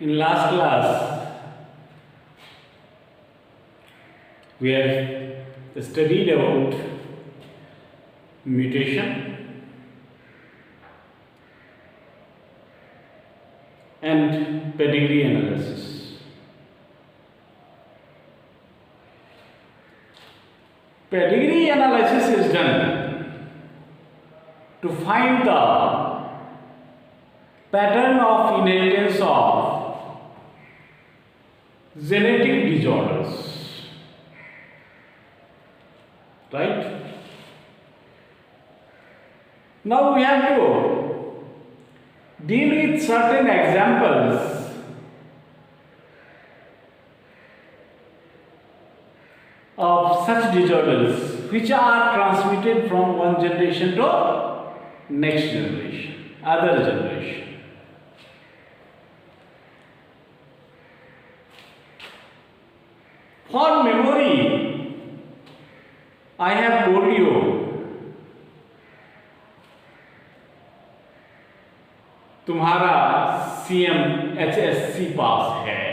In last class, we have studied about mutation and pedigree analysis. Pedigree analysis is done to find the pattern of inheritance of genetic disorders, right? Now we have to deal with certain examples of such disorders which are transmitted from one generation to next generation, other generation. For memory, I have told you तुम्हारा CMHSC पास है,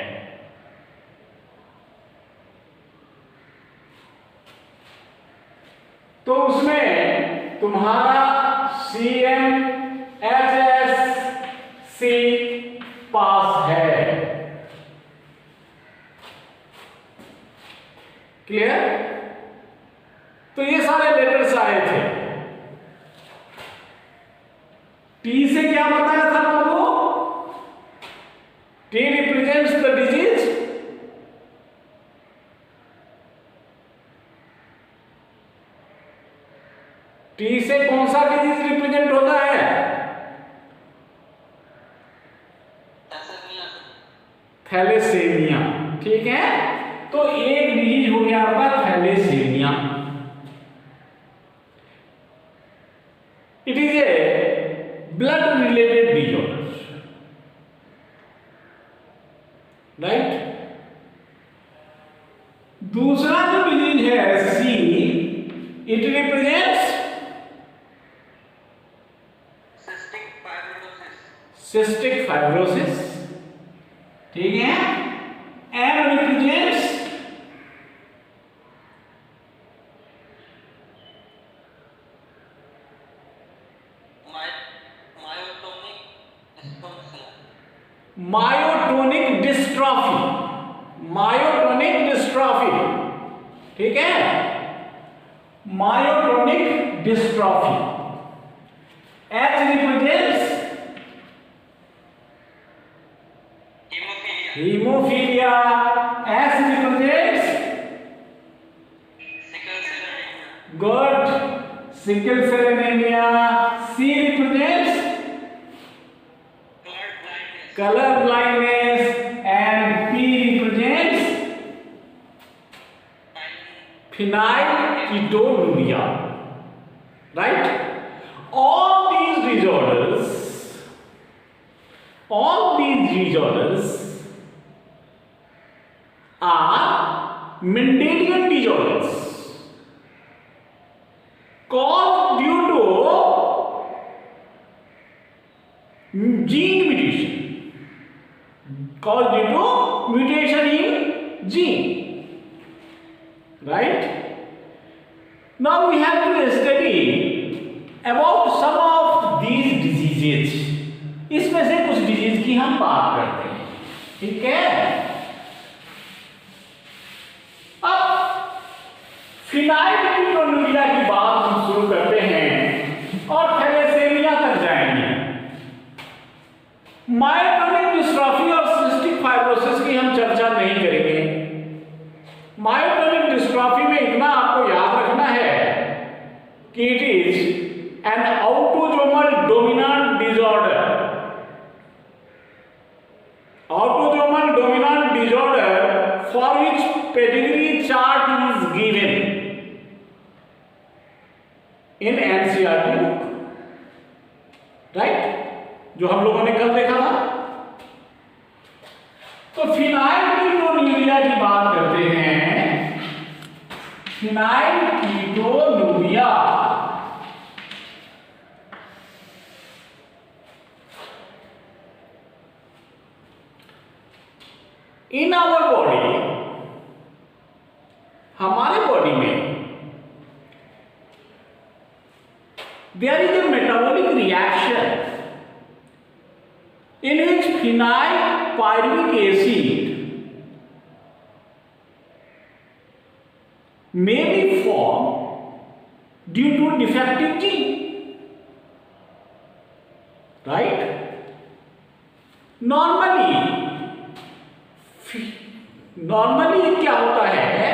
तो उसमें तुम्हारा CMHSC पास है। Clear? तो ये सारे letters आए थे। टी से क्या बताया था आपको? T represents the disease, T से कौन सा डिजीज रिप्रेजेंट होता है? थैलेसेमिया। ठीक है, तो एक डिजीज हो गया आपका thalassaemia. It is a blood related disorder, right? दूसरा जो डिजीज है C, it represents cystic fibrosis. ठीक है, M represents myotonic dystrophy. Myotonic dystrophy, ठीक है, myotonic dystrophy. H represents haemophilia. S represents good sickle cell anaemia. C represents color blindness, and P represents phenylketonuria, right? All these disorders are Mendelian disorders caused due to gene mutation. Caused due to mutation in gene, right? Now we have to study about some of these diseases. इसमें से कुछ disease की हम बात करते हैं, ठीक है? अब फिनाइलकीटोनुरिया की बात हम शुरू करते हैं और थैलेसेमिया तक जाएंगे। मायोटोनिक डिस्ट्रॉफी और सिस्टिक फाइब्रोसिस की हम चर्चा नहीं करेंगे। मायोटोनिक डिस्ट्रॉफी में इतना आपको याद रखना है कि it is an autosomal dominant disorder. Autosomal dominant disorder for which pedigree chart is given in NCERT book, right? जो हम लोगों ने कल देखा था। तो फिनाइलकीटोनुरिया की बात करते हैं। फिनाइलकीटोनुरिया इन आवर बॉडी, हमारे बॉडी में there is a metabolic reaction in which phenyl pyruvic acid may be formed due to defective gene, right? normally क्या होता है,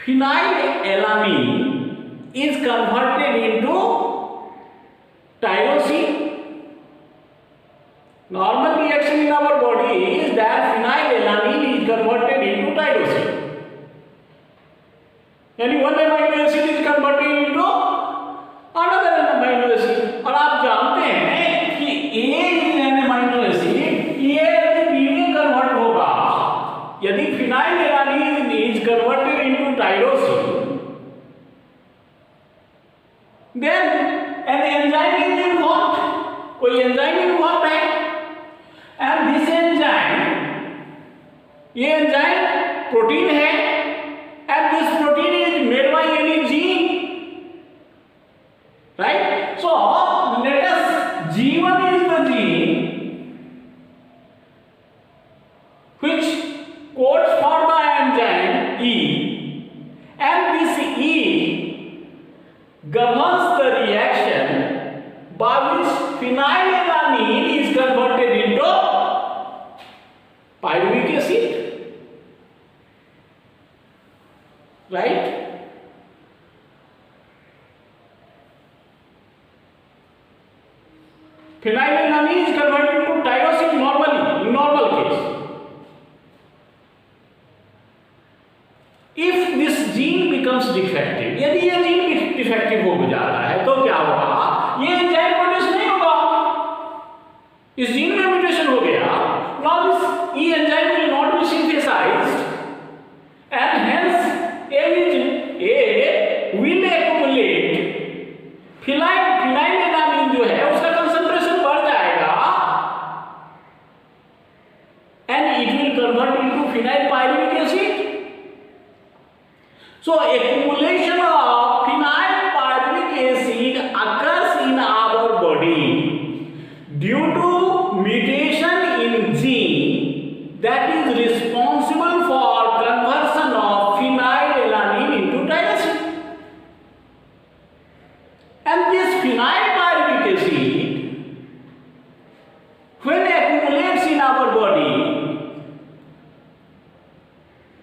phenylalanine is converted into tyrosine. Normal reaction in our body is that phenylalanine is converted into tyrosine. यानी one amino acid is converted into another amino acid. और आप जानते हैं कि एक amino acid ये यदि B में कन्वर्ट होगा, यदि phenylalanine is converted into tyrosine, then an enzyme is involved. कोई एंजाइम इन्वॉल्व है, एंड दिस एंजाइम, ये एंजाइम प्रोटीन है, and this protein is made by any gene, right? So let us, G1 is the gene which codes for the enzyme E, and this E governs the reaction by which phenylalanine is converted into pyruvic acid, right? Phenylalanine is converted to tyrosine normally, in normal case. If this gene becomes defective, यदि ये gene defective हो जाता है तो क्या होगा, ये enzyme produce नहीं होगा, इस जीन में म्यूटेशन हो गया. Now this E enzyme will not be synthesised and hence A will accumulate. phenylalanine जो है उसका कंसंट्रेशन बढ़ जाएगा and it will convert into phenyl pyruvic acid. So accumulation of phenyl pyruvic acid occurs in our body due to mutation in gene that is responsible for conversion of phenylalanine into tyrosine. And this phenyl pyruvic acid, when accumulates in our body,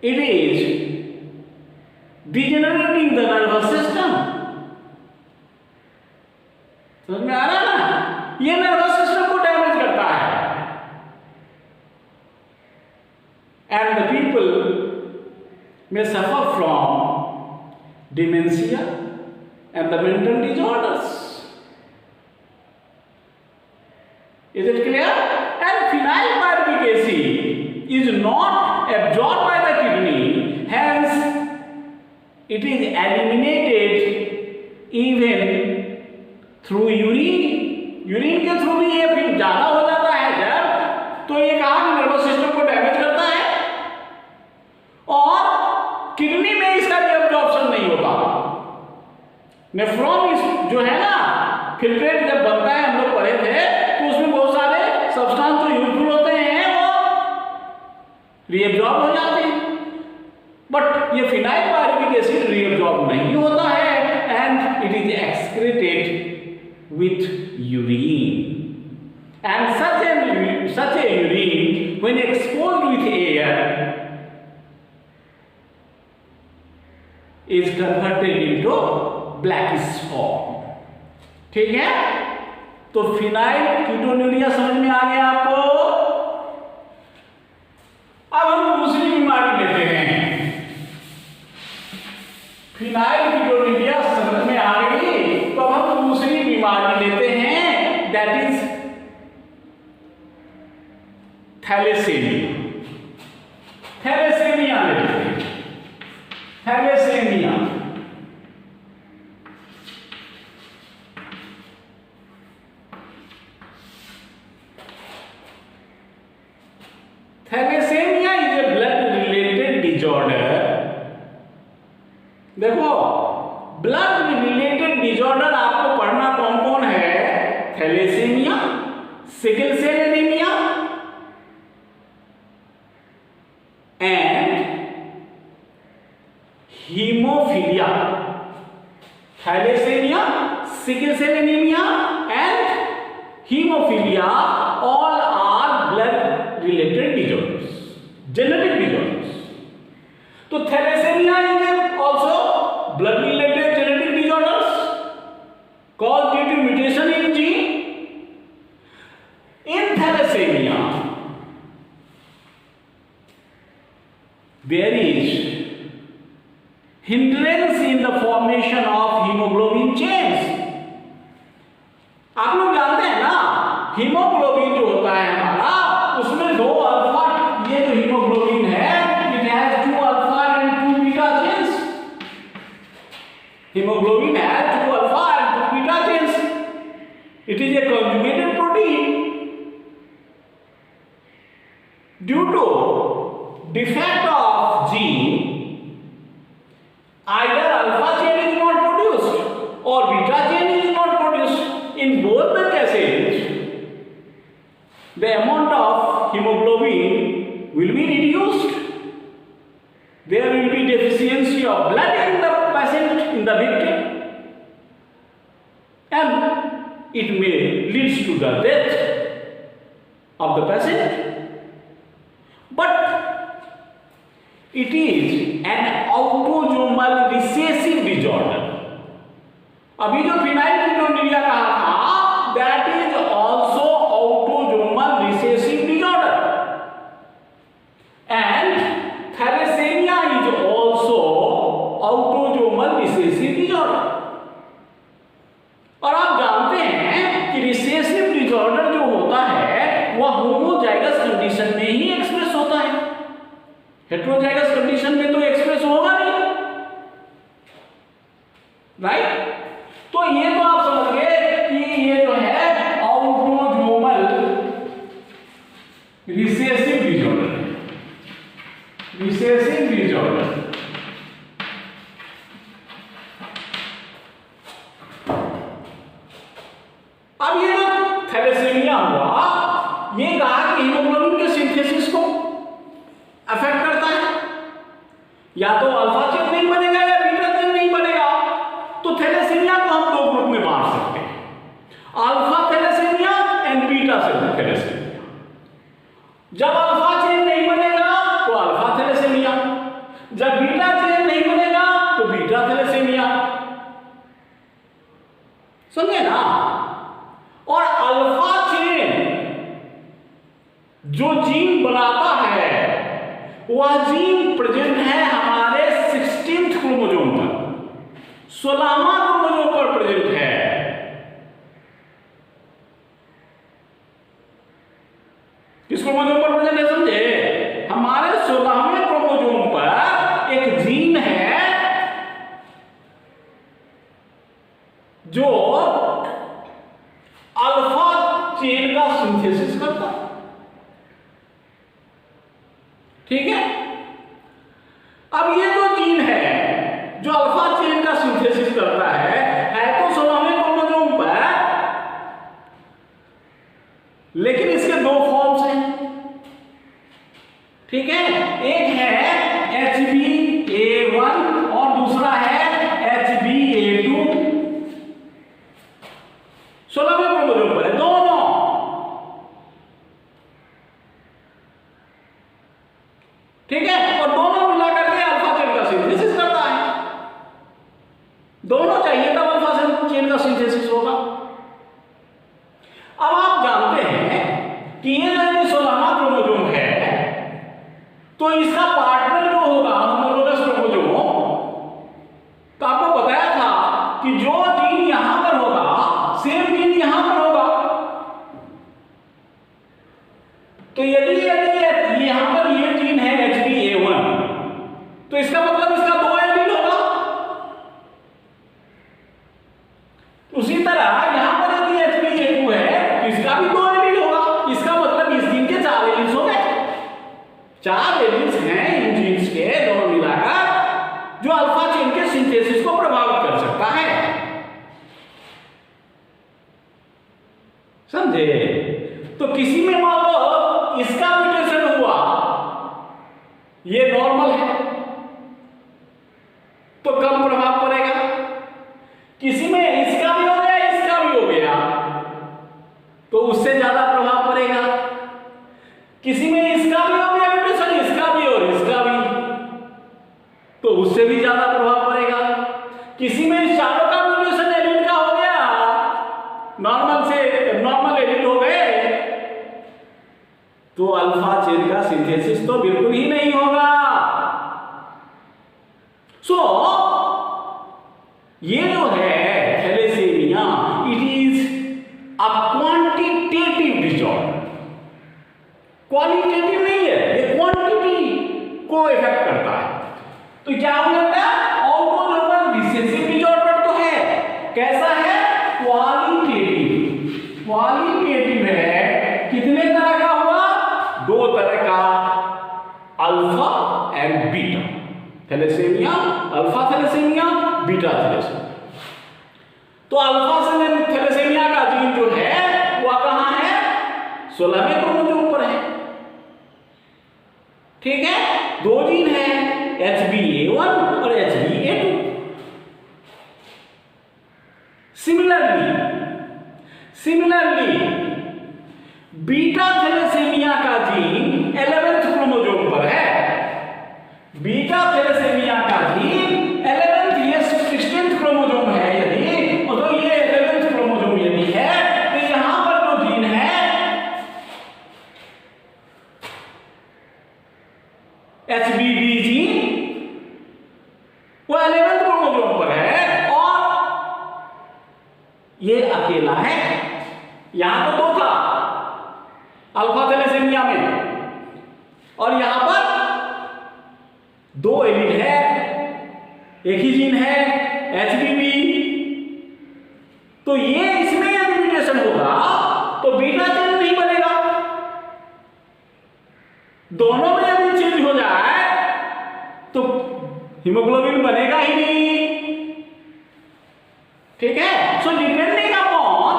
it is degenerating the nervous system. समझ में आ रहा है ना? ये nervous system को damage करता है, and the people may suffer from dementia and the mental disorders. Is it clear? And phenyl pyruvic acid is not absorbed by the kidney, hence it is eliminated even through urine. Urine के through भी ये फिर ज्यादा हो जाता है जब, तो ये कहा कि नर्वस सिस्टम को डैमेज करता है और किडनी में इसका रीअब्जॉर्प्शन नहीं होता. नेफ्रॉन जो है ना, फिल्ट्रेट जब बनता है, हम लोग पढ़े थे, तो उसमें बहुत सारे सब्सटेंस जो यूजफुल होते हैं वो रीअब्जॉर्ब हो जाते हैं, बट ये phenyl pyruvic acid रीअब्जॉर्ब नहीं होता है and it is excreted with urine. And such a urine when exposed with air is converted into blackish form. ठीक है? तो फिनाइल कीटोन्यूरिया समझ में आ गया आपको? अब हम दूसरी बीमारी लेते हैं. फिनाइल कीटोन्यूरिया समझ में आ गई, तो अब हम दूसरी बीमारी लेते हैं, दैट इज थैलेसेमिया. थैलेसेमिया लेते हैं. थैलेसेमिया थैलेसेमिया देखो ब्लड रिलेटेड डिसऑर्डर आपको पढ़ना कौन कौन है? Thalassaemia, sickle cell anaemia and haemophilia. Thalassaemia, sickle cell anaemia and haemophilia all are blood related disorders, genetic disorders. तो thalassemia is also blood related genetic disorders caused due to mutation in gene. In thalassemia there is hindrance in the formation of hemoglobin chains. आप लोग जानते हैं ना, haemoglobin जो होता है हमारा, उसमें दो अल्फा, ये जो हीमोग्लोबिन है it has 2 alpha and 2 beta chains. Haemoglobin has 2 alpha and 2 beta chains. It is A conjugated protein. Due to defect of gene, either alpha chain is not produced or beta chain is not produced. In both the cases the amount of hemoglobin will be reduced. There will be deficiency of blood in the patient, in the victim, and it may lead to the death of the patient. But it is an autosomal recessive disorder. अभी जो फिनाइलकीटोनुरिया कहा था, that is also autosomal recessive disorder, and thalassemia is also autosomal recessive disorder. और आप जानते हैं कि recessive disorder जो होता है वह होमोजाइगस कंडीशन में ही एक्सप्रेस होता है, हेटेरोजाइगस कंडीशन में तो एक्सप्रेस होगा नहीं, राइट? तो ये तो आप समझ गए कि ये जो है autosomal recessive disorder, recessive disorder. अब ये जो थैलेसीमिया हुआ, ये कहा कि हीमोग्लोबिन के सिंथेसिस को अफेक्ट करता है, या तो अल्फा चेन नहीं बनेगा या बीटा चेन नहीं बनेगा। तो थैलेसीमिया को हम दो ग्रुप में बांट सकते हैं, alpha thalassaemia and beta thalassaemia. जब अल्फा चेन नहीं बनेगा तो अल्फा थैलेसीमिया, जब बीटा चेन नहीं बनेगा तो बीटा थैलेसीमिया। समझे ना? और अल्फा चेन जो जीन बनाता है वह जीन प्रेजेंट है हमारे 16th क्रोमोसोम पर, 16वां क्रोमोसोम पर प्रेजेंट है। किस क्रोमोसोम पर प्रेजेंट है समझे? हमारे 16वें क्रोमोसोम पर एक जीन है जो अल्फा चेन का सिंथेसिस करता है, ठीक है? अब ये जो जीन है जो अल्फा चेन का सिंथेसिस करता है तो 16वें क्रोमोसोम पर, लेकिन इसके दो फॉर्म्स हैं, ठीक है? एक है HbA1 और दूसरा है HbA2। 16वें क्रोमोसोम पर है दोनों, ठीक है? और दोनों मिलाकर के अल्फा चेन का सिंथेसिस करता है। दोनों चाहिए तब अल्फा चेन का सिंथेसिस होगा। अब आप जानते हैं कि ये जो 16वां क्रोमोसोम है तो इसका पार्टनर जो होगा होमोलोगस क्रोमोसोम, तो आपको बताया था कि जो जीन यहां पर होगा सेम जीन यहां पर होगा। तो यदि यहां पर ये जीन है HbA1 तो इसका मतलब इसका 2 एलील होगा। उसी तरह यहां पर यदि HbA2 है तो इसका भी 2 एलील होगा। इसका मतलब इस जीन के 4 एलील्स हो गए, 4 एलील्स हैं इन जीन्स के दोनों मिलाकर जो अल्फा चेन के नॉर्मल है तो कम प्रभाव पड़ेगा। किसी में इसका भी हो गया इसका भी हो गया तो उससे ज्यादा प्रभाव पड़ेगा। किसी में इसका भी हो गया म्यूटेशन, इसका भी और इसका भी, तो उससे भी ज्यादा प्रभाव पड़ेगा। किसी में चारों का म्यूटेशन एलील का हो गया, नॉर्मल से एब्नॉर्मल एलील हो गए, तो अल्फा चेन का सिंथेसिस तो बिल्कुल ही नहीं होगा। सो ये जो है thalassaemia, it is a quantitative disorder, qualitative नहीं है, ये क्वांटिटी को इफेक्ट करता है। तो क्या हो जाता है, ऑटोजोमल रिसेसिव डिसऑर्डर तो है, कैसा है, क्वालिटेटिव, क्वालिटेटिव है। कितने तरह का हुआ, दो तरह का, alpha and beta thalassaemia, alpha thalassaemia, beta thalassaemia. तो अल्फा थैलेसीमिया का जीन जो है वह कहां है, 16वें क्रोमोसोम पर है, ठीक है। दो जीन है HBA1 और HBA2। सिमिलरली बीटा थैलेसीमिया का जीन 11वें क्रोमोसोम पर है। बीटा थैलेसीमिया का जीन 11th या 16th क्रोमोसोम है यदि, तो ये 11th क्रोमोसोम यदि है, तो यहां पर जो जीन है HBB जीन वो 11th क्रोमोसोम पर है और ये अकेला है। यहां तो दो था अल्फा थैलेसीमिया में, और यहां पर दो एलील है, एक ही जीन है HBB। तो ये इसमें यदि म्यूटेशन होगा तो बीटा चेन नहीं बनेगा। दोनों में यदि चेंज हो जाए तो हीमोग्लोबिन बनेगा ही नहीं, ठीक है। So depending upon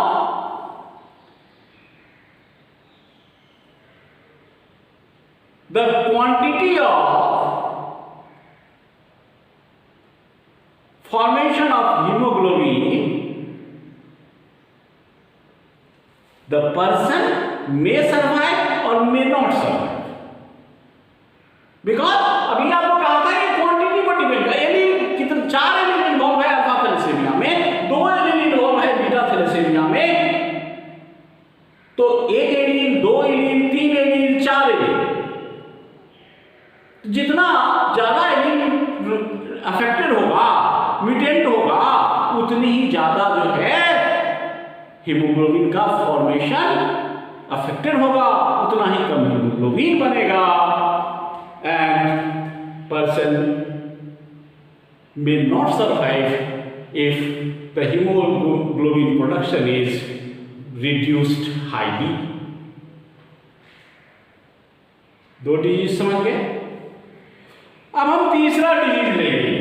the quantity of formation of hemoglobin, the person may survive or may not survive, because अभी आपको कहा था कि क्वांटिटी पर डिपेंड है। एलील कितने, 4 एलील इन्वॉल्व है अल्फा थैलेसीमिया में, 2 एलील इन्वॉल्व है बीटा थैलेसीमिया में, तो 1 एलील, 2 एलील, 3 एलील, 4 एलील, जितना ज्यादा एलील अफेक्टेड होगा, म्यूटेंट होगा, उतनी ही ज्यादा जो है हीमोग्लोबिन का फॉर्मेशन अफेक्टेड होगा, उतना ही कम हीमोग्लोबिन बनेगा, and person may not survive if the hemoglobin production is reduced highly। दो डिजीज समझ गए। अब हम तीसरा डिजीज लेंगे,